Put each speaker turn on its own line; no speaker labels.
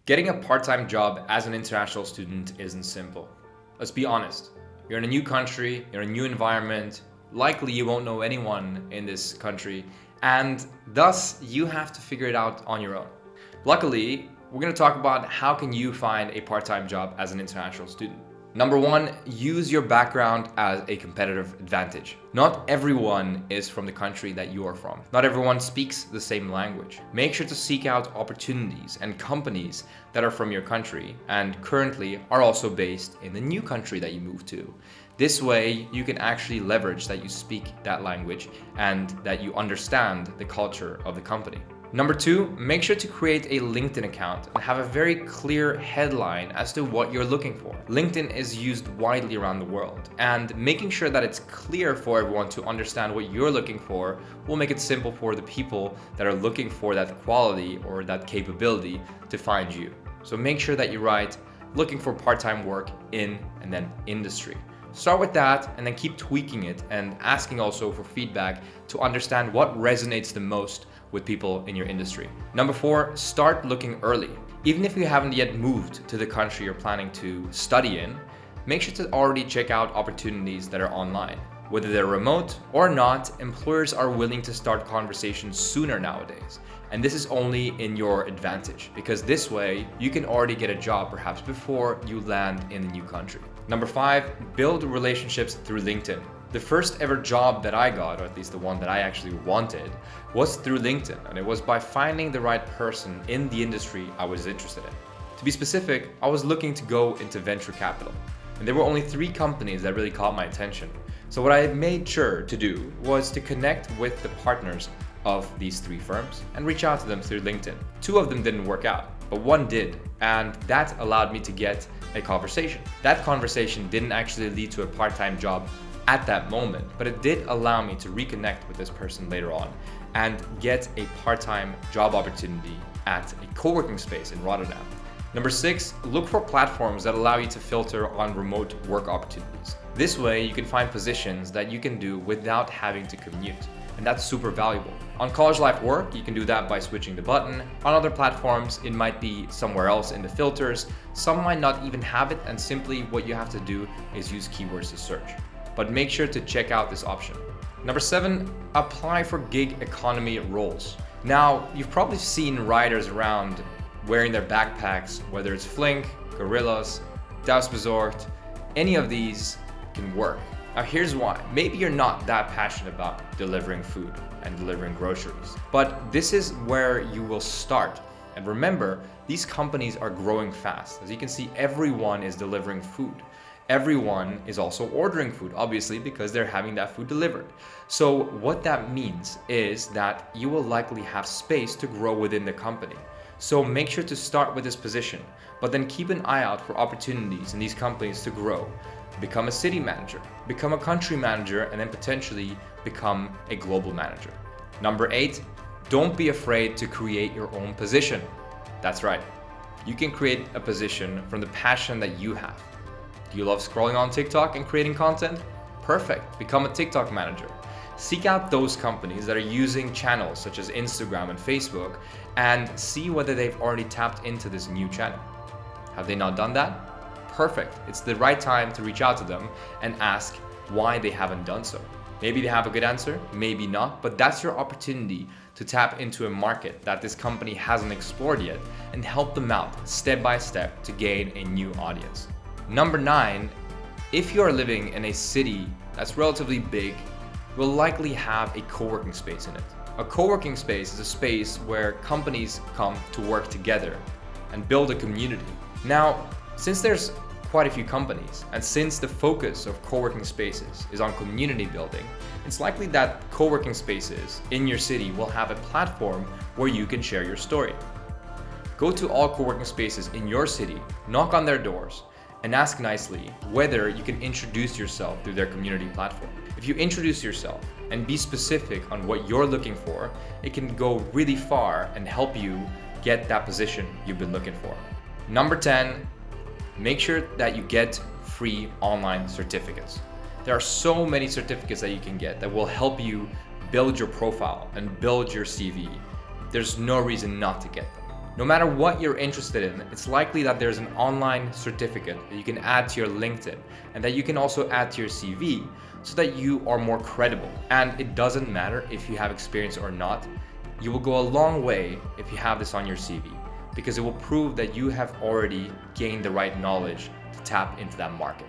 Getting a part-time job as an international student isn't simple. Let's be honest. You're in a new country, you're in a new environment, likely you won't know anyone in this country, and thus you have to figure it out on your own. Luckily, we're going to talk about how can you find a part-time job as an international student. Number one, use your background as a competitive advantage. Not everyone is from the country that you are from. Not everyone speaks the same language. Make sure to seek out opportunities and companies that are from your country and currently are also based in the new country that you moved to. This way, you can actually leverage that you speak that language and that you understand the culture of the company. Number two, make sure to create a LinkedIn account and have a very clear headline as to what you're looking for. LinkedIn is used widely around the world, and making sure that it's clear for everyone to understand what you're looking for will make it simple for the people that are looking for that quality or that capability to find you. So make sure that you write looking for part-time work in and then industry. Start with that and then keep tweaking it and asking also for feedback to understand what resonates the most with people in your industry. Number four, start looking early. Even if you haven't yet moved to the country you're planning to study in, make sure to already check out opportunities that are online. Whether they're remote or not, employers are willing to start conversations sooner nowadays. And this is only in your advantage because this way you can already get a job perhaps before you land in the new country. Number five, build relationships through LinkedIn. The first ever job that I got, or at least the one that I actually wanted, was through LinkedIn, and it was by finding the right person in the industry I was interested in. To be specific, I was looking to go into venture capital, and there were only 3 companies that really caught my attention. So what I made sure to do was to connect with the partners of these 3 firms and reach out to them through LinkedIn. 2 of them didn't work out, but 1 did, and that allowed me to get a conversation. That conversation didn't actually lead to a part-time job at that moment, but it did allow me to reconnect with this person later on and get a part-time job opportunity at a co-working space in Rotterdam. Number 6, look for platforms that allow you to filter on remote work opportunities. This way you can find positions that you can do without having to commute, and that's super valuable. On College Life Work, you can do that by switching the button. On other platforms, it might be somewhere else in the filters. Some might not even have it, and simply what you have to do is use keywords to search. But make sure to check out this option. Number 7, apply for gig economy roles. Now, you've probably seen riders around wearing their backpacks, whether it's Flink, Gorillas, Dasbezorgd, any of these can work. Now here's why. Maybe you're not that passionate about delivering food and delivering groceries, but this is where you will start. And remember, these companies are growing fast. As you can see, everyone is delivering food. Everyone is also ordering food, obviously, because they're having that food delivered. So what that means is that you will likely have space to grow within the company. So make sure to start with this position, but then keep an eye out for opportunities in these companies to grow. Become a city manager, become a country manager, and then potentially become a global manager. Number 8, don't be afraid to create your own position. That's right. You can create a position from the passion that you have. Do you love scrolling on TikTok and creating content? Perfect. Become a TikTok manager. Seek out those companies that are using channels such as Instagram and Facebook and see whether they've already tapped into this new channel. Have they not done that? Perfect. It's the right time to reach out to them and ask why they haven't done so. Maybe they have a good answer, maybe not, but that's your opportunity to tap into a market that this company hasn't explored yet and help them out step by step to gain a new audience. Number 9, if you are living in a city that's relatively big, will likely have a co-working space in it. A co-working space is a space where companies come to work together and build a community. Now, since there's quite a few companies, and since the focus of co-working spaces is on community building, it's likely that co-working spaces in your city will have a platform where you can share your story. Go to all co-working spaces in your city, knock on their doors, and ask nicely whether you can introduce yourself through their community platform. If you introduce yourself and be specific on what you're looking for, it can go really far and help you get that position you've been looking for. Number 10, make sure that you get free online certificates. There are so many certificates that you can get that will help you build your profile and build your CV. There's no reason not to get them. No matter what you're interested in, it's likely that there's an online certificate that you can add to your LinkedIn and that you can also add to your CV so that you are more credible. And it doesn't matter if you have experience or not, you will go a long way if you have this on your CV, because it will prove that you have already gained the right knowledge to tap into that market.